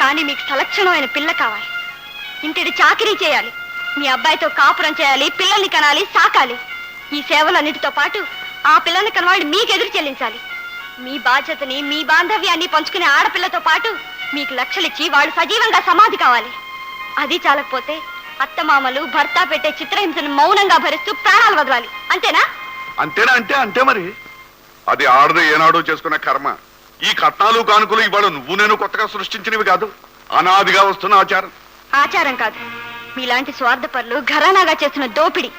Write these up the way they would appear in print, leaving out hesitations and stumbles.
కానీ మీకు సలక్షణమైన పిల్ల కావాలి. ఇంటిని చాకరీ చేయాలి, మీ అబ్బాయితో కాపురం చేయాలి, పిల్లల్ని కనాలి, సాకాలి. ఈ సేవలన్నిటితో పాటు ఆ పిల్లల్ని కనవాళ్ళు మీకు ఎదురు చెల్లించాలి. మీ బాధ్యతని, మీ బాంధవ్యాన్ని పంచుకునే ఆడపిల్లతో పాటు మీకు లక్షలిచ్చి వాళ్ళు సజీవంగా సమాధి కావాలి. అది చాలకపోతే అత్తమామలు భర్త పెట్టే చిత్రహింసను మౌనంగా భరిస్తూ ప్రాణాలు వదలాలి. అంతేనా? అంతేనా అంటే అంతే. మరి అది ఆడదు ఏనాడో చేసుకున్న కర్మ. ఈ కట్నాలు కానుకలు ఇవాళ నువ్వు నేను కొత్తగా సృష్టించినవి కాదు, అనాదిగా వస్తున్న ఆచారం. ఆచారం కాదు, మీలాంటి స్వార్థపరులు ఘరానాగా చేస్తున్న దోపిడి,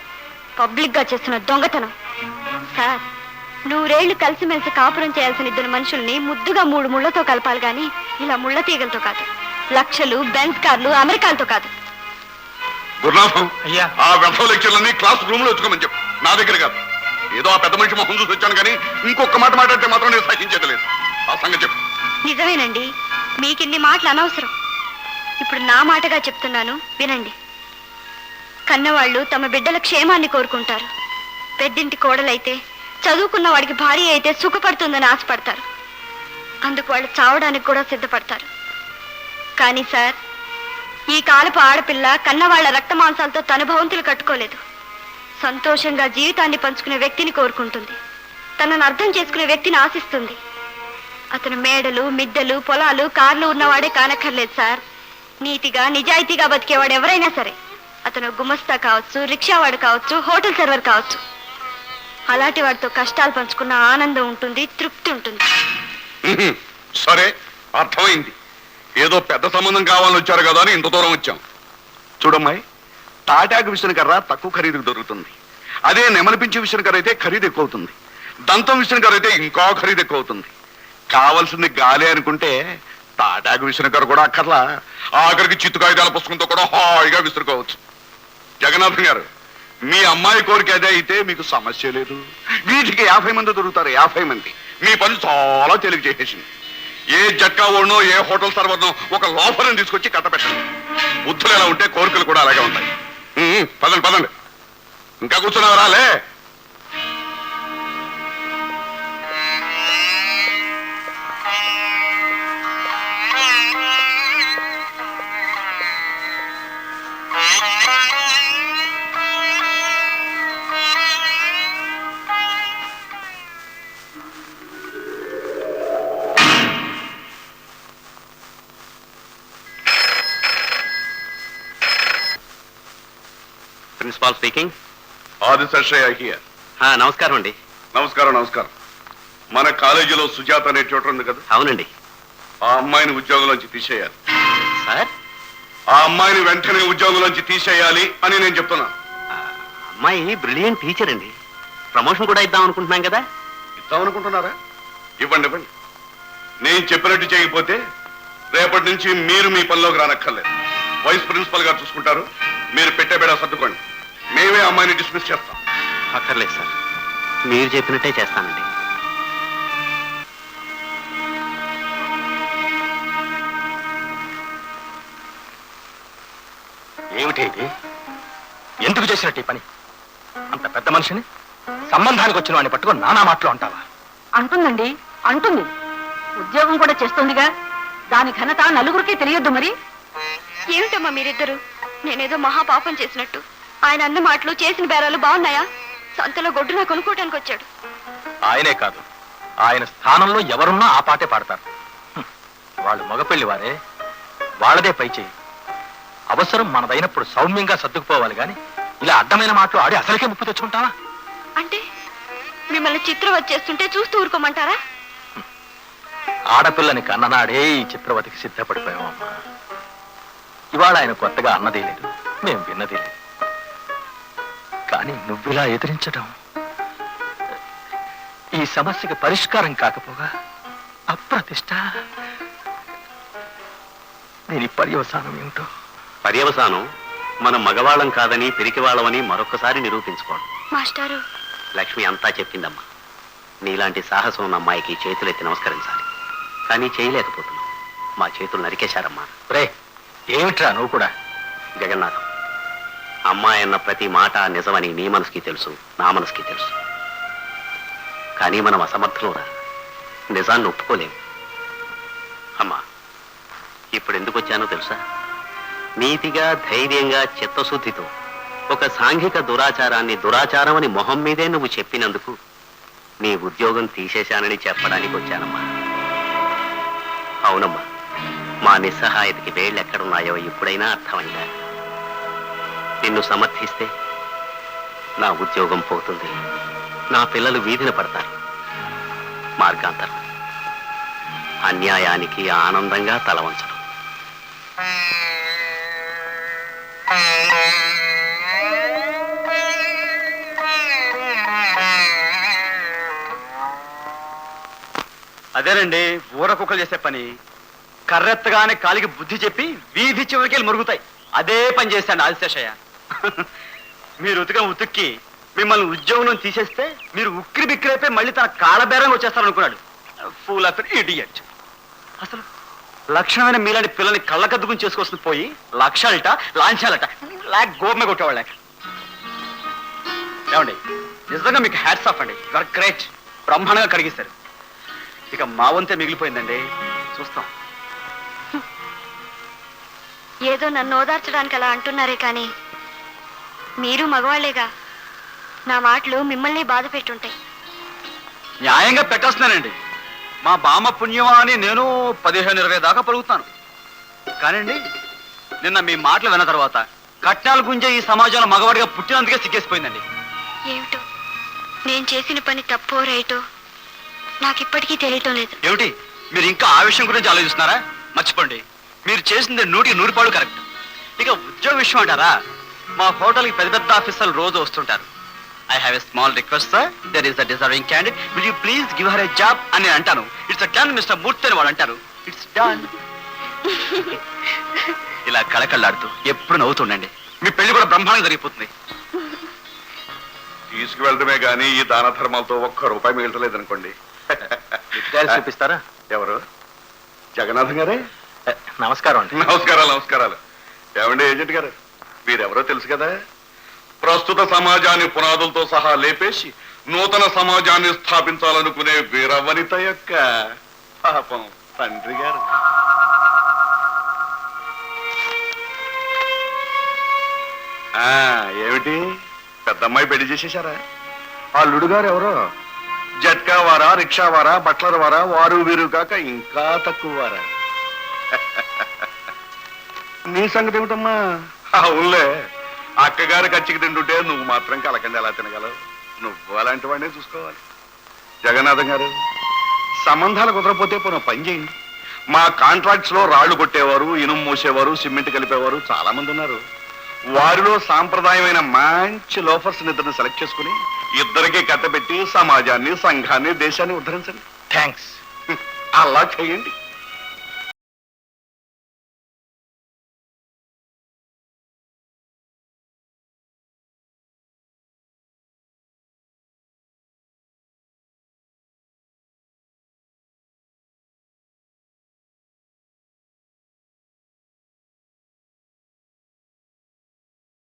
పబ్లిక్ గా చేస్తున్న దొంగతనం. సార్, 100 ఏళ్లు కలిసిమెలిసి కాపురం చేయాల్సిన ఇద్దరు మనుషుల్ని ముద్దుగా 3 ముళ్లతో కలపాలి గాని ఇలా ముళ్ల తీగలతో కాదు, లక్షలు, బెంజ్ కార్లు, అమెరికాలతో కాదు. గురునాథం, ఆ వ్యర్థ లెక్చర్లన్నీ క్లాస్ రూమ్ లో వచ్చుకోమని చెప్పు, నా దగ్గర కాదు. ఏదో ఆ పెద్ద మనిషి మొహం చూసి వచ్చాను కానీ ఇంకొక మాట మాట్లాడితే మాత్రం నేను సహించేది లేదు. ఆ సంగతి చెప్పు. నిజమేనండి, మీకిన్ని మాటలు అనవసరం. ఇప్పుడు నా మాటగా చెప్తున్నాను, వినండి. కన్నవాళ్ళు తమ బిడ్డల క్షేమాన్ని కోరుకుంటారు. పెద్దింటి కోడలైతే, చదువుకున్న వాడికి భార్య అయితే సుఖపడుతుందని ఆశపడతారు. అందుకు వాళ్ళు చావడానికి కూడా సిద్ధపడతారు. కానీ సార్, ఈ కాలపు ఆడపిల్ల కన్నవాళ్ల రక్త మాంసాలతో తన భవంతులు కట్టుకోలేదు. సంతోషంగా జీవితాన్ని పంచుకునే వ్యక్తిని కోరుకుంటుంది. తనను అర్థం చేసుకునే వ్యక్తిని ఆశిస్తుంది. అతను మేడలు, మిద్దెలు, పొలాలు, కార్లు ఉన్నవాడే కానక్కర్లేదు సార్. నీతిగా, నిజాయితీగా బతికేవాడు ఎవరైనా సరే, అతను గుమస్తా కావచ్చు, రిక్షావాడు కావచ్చు, హోటల్ సర్వర్ కావచ్చు, అలాంటి వాడితో కష్టాలు పంచుకున్న ఆనందం ఉంటుంది, తృప్తి ఉంటుంది. సరే, అర్థమైంది. ఏదో పెద్ద సంబంధం కావాలని వచ్చారు కదా అని ఇంత దూరం వచ్చాం. చూడమ్మాయి, తాటాకు విసనకర్ర తక్కువ ఖరీదుకు దొరుకుతుంది. అదే నెమలిపించే విసనకర్ర అయితే ఖరీదు ఎక్కువ అవుతుంది. దంతం విసనకర్ర అయితే ఇంకా ఖరీదు ఎక్కువ అవుతుంది. కావాల్సింది గాలి అనుకుంటే తాటాకు విసనకర్ర కూడా అక్కర్లా. ఆఖరికి చిత్తు కాగితాల పుస్తకంతో కూడా హాయిగా విసురుకోవచ్చు. జగన్నాథం గారు, మీ అమ్మాయి కోరిక అదే అయితే మీకు సమస్య లేదు. వీటికి 50 మంది దొరుకుతారు, 50 మంది. మీ పని చాలా తేలిక చేసేసింది. ఏ జట్కా ఓడనో, ఏ హోటల్ సర్వర్నో ఒక లోఫర్ని తీసుకొచ్చి కట్టబెట్టండి. బుద్ధులు ఎలా ఉంటే కోరికలు కూడా అలాగే ఉంటాయి. పదండి పదండి, ఇంకా కూర్చున్నావు రాలే. Principal speaking. ఆదిశేషయ్య హియర్. నమస్కారం అండి. నమస్కారం నమస్కారం. మన కాలేజీలో సుజాత అనే ట్యూటర్ ఉంది కదా? అవునండి. ఆ అమ్మాయిని ఉద్యోగంలోంచి తీసేయాలి. సార్, ఆ అమ్మాయిని వెంటనే ఉద్యోగంలోంచి తీసేయాలి అని నేను చెప్తున్నాను. అమ్మాయి బ్రిలియంట్ టీచర్ అండి. ప్రమోషన్ కూడా ఇద్దాం అనుకుంటున్నాం కదా. ఇద్దామనుకుంటున్నారా? ఇవ్వండి ఇవ్వండి. నేను చెప్పినట్టు చేయకపోతే రేపటి నుంచి మీరు మీ పనిలోకి రానక్కర్లేదు. వైస్ ప్రిన్సిపల్ గారు చూసుకుంటారు. మీరు పెట్టే బేడా సర్దుకోండి. మేమే అమ్మాయిని డిస్మిస్ చేస్తాం. అక్కర్లేదు సార్, మీరు చెప్పినట్టే చేస్తానండి. ఏమిటి ఇది? ఎందుకు చేసినట్టు ఈ పని? అంత పెద్ద మనిషిని, సంబంధానికి వచ్చిన వాడిని పట్టుకొని నానా మాటలు అంటావా? అంటుందండి, అంటుంది. ఉద్యోగం కూడా చేస్తుందిగా, దాని ఘనత నలుగురికి తెలియద్దు మరి. ఏమిటమ్మా మీరిద్దరు? నేనేదో మహాపాపం చేసినట్టు. ఆయన అన్న మాటలు, చేసిన బేరాలు బాగున్నాయా? సంతలో గొడ్డున కొనుక్కోటానికి వచ్చాడు. ఆయనే కాదు, ఆయన స్థానంలో ఎవరున్నా ఆ పాటే పాడతారు. వాళ్ళు మగపెళ్లి వారే, వాళ్ళదే పై చేయి. అవసరం మనదైనప్పుడు సౌమ్యంగా సర్దుకుపోవాలి గాని ఇలా అడ్డమైన మాటలు ఆడి అసలుకే ముప్పు తెచ్చుకుంటావా? అంటే మిమ్మల్ని చిత్రం వచ్చేస్తుంటే చూస్తూ ఊరుకోమంటారా? ఆడపిల్లని కన్ననాడే ఈ చిత్రవతికి సిద్ధపడిపోయామమ్మా. ఇవాళ ఆయన కొత్తగా అన్నది లేదు, మేము విన్నది లేదు. కానీ నువ్విలా ఎదిరించడం ఈ సమస్యకి పరిష్కారం కాకపోగా అప్రతిష్ట. దీని పర్యవసానం ఏమిటో? పర్యవసానం మనం మగవాళ్ళం కాదని, పిరికివాళ్ళమని మరొకసారి నిరూపించుకోండి. మాస్టారు, లక్ష్మి అంతా చెప్పిందమ్మా. నీలాంటి సాహసం ఉన్న అమ్మాయికి చేతులెత్తి నమస్కరించాలి, కానీ చేయలేకపోతున్నాం. మా చేతులు నరికేశారమ్మా. రే, ఏమిట్రా నువ్వు కూడా? జగన్నాథం, అమ్మాయి అన్న ప్రతి మాట నిజమని నీ మనసుకి తెలుసు, నా మనసుకి తెలుసు. కానీ మనం అసమర్థులురా, నిజాన్ని ఒప్పుకోలేము. అమ్మా, ఇప్పుడు ఎందుకు వచ్చానో తెలుసా? నీతిగా, ధైర్యంగా, చిత్తశుద్ధితో ఒక సాంఘిక దురాచారాన్ని దురాచారం అని మొహం మీదే నువ్వు చెప్పినందుకు నీ ఉద్యోగం తీసేశానని చెప్పడానికి వచ్చానమ్మా. అవునమ్మా, మా నిస్సహాయతకి వేళ్ళెక్కడున్నాయో ఇప్పుడైనా అర్థమైందా? నిన్ను సమర్థిస్తే నా ఉద్యోగం పోతుంది, నా పిల్లలు వీధిన పడతారు. మార్గాంతరం అన్యాయానికి ఆనందంగా తలవంచడం. అదేనండి ఊర కుక్కలు చేసే పని. కర్రెత్తగానే కాలికి బుద్ధి చెప్పి వీధి చివరికి వెళ్ళి మురుగుతాయి. అదే పని చేశాను ఆదిశేషయ్య. మీరు ఉతుక్కి మిమ్మల్ని ఉద్యోగం తీసేస్తే మీరు ఉక్కిరి బిక్కిరైపోయి మళ్ళీ తన కాళ్ళబేరంగా వచ్చేస్తారనుకున్నాడు. Fool of idiot. అసలు లక్షణమైన మీలాంటి పిల్లల్ని కళ్ళకద్దుకుని చేసుకొస్తుంది పోయి లక్షాలట లాంఛాలట లాక్ గోమే కొట్టేవాళ్ళ. ఏమండి నిజంగా మీకు హ్యాట్స్ ఆఫ్ అండి. Your great. బ్రహ్మాండంగా కడిగిస్తారు. ఇక మా వంతే మిగిలిపోయిందండి. చూస్తాం. ఏదో నన్ను ఓదార్చడానికి అలా అంటున్నారే కానీ మీరు మగవాళ్లేగా, నా మాటలు మిమ్మల్ని బాధ పెట్టుంటాయి. న్యాయంగా పెట్టేస్తున్నానండి. మా బామ్మ పుణ్యమా అని నేను 15-20 దాకా పలుకుతాను. కానండి నిన్న మీ మాటలు విన్న తర్వాత కట్నాలు గుంజే ఈ సమాజంలో మగవాడిగా పుట్టినందుకే సిగ్గేసిపోయిందండి. ఏమిటో నేను చేసిన పని తప్పో రైటో నాకు ఇప్పటికీ తెలియటం లేదు. ఏమిటి మీరు ఇంకా ఆ విషయం గురించి ఆలోచిస్తున్నారా? మర్చిపోండి, మీరు చేసింది 100% కరెక్ట్. ఇక ఉద్యోగ విషయం అంటారా? మా హోటల్కి పెద్ద పెద్ద ఆఫీసర్లు రోజు వస్తుంటారు. I have a small request sir, there is a deserving candidate, will you please give her a job అని నేను అంటాను. ఇట్స్ డన్ మిస్టర్ మూర్తి అని వాళ్ళు అంటారు. It's done. ఇలా కళకళ్ళాడుతూ ఎప్పుడు నవ్వుతుండండి. మీ పెళ్లి కూడా బ్రహ్మాండంగా జరిగిపోతుంది. తీసుకువెళ్ళడమే గాని ఈ దాన ధర్మాలతో ఒక్క రూపాయి మిగలలేదనుకోండి. చూపిస్తారా? ఎవరు? జగన్నాథం గారే. నమస్కారం అండి. నమస్కారాలు నమస్కారాలు. ఏమండి ఏజెంట్ గారు, మీరెవరో తెలుసు కదా. ప్రస్తుత సమాజాన్ని పునాదులతో సహా లేపేసి నూతన సమాజాన్ని స్థాపించాలనుకునే వీరవనిత యొక్క పాపం తండ్రి గారు. ఏమిటి పెద్దమ్మాయి పెళ్లి చేసేశారా? అల్లుడు గారు ఎవరో జట్కా వారా, రిక్షా వారా, బట్లర్ వారా, వారు వీరు కాక ఇంకా తక్కువ వారా? నీ సంగతి ఏమిటమ్మా? అవునులే, అక్కగారు కచ్చికి తింటుంటే నువ్వు మాత్రం కలకండి ఎలా తినగలవు? నువ్వు అలాంటి వాడినే చూసుకోవాలి. జగన్నాథం గారు, సంబంధాలు కుదరపోతే పోనీ పని చేయండి. మా కాంట్రాక్ట్స్ లో రాళ్లు కొట్టేవారు, ఇనుము మోసేవారు, సిమెంట్ కలిపేవారు చాలా మంది ఉన్నారు. వారిలో సాంప్రదాయమైన మంచి లోఫర్స్ ఇద్దరిని సెలెక్ట్ చేసుకుని ఇద్దరికి కట్టబెట్టి సమాజాన్ని, సంఘాన్ని, దేశాన్ని ఉద్ధరించండి. థ్యాంక్స్. అలా చేయండి.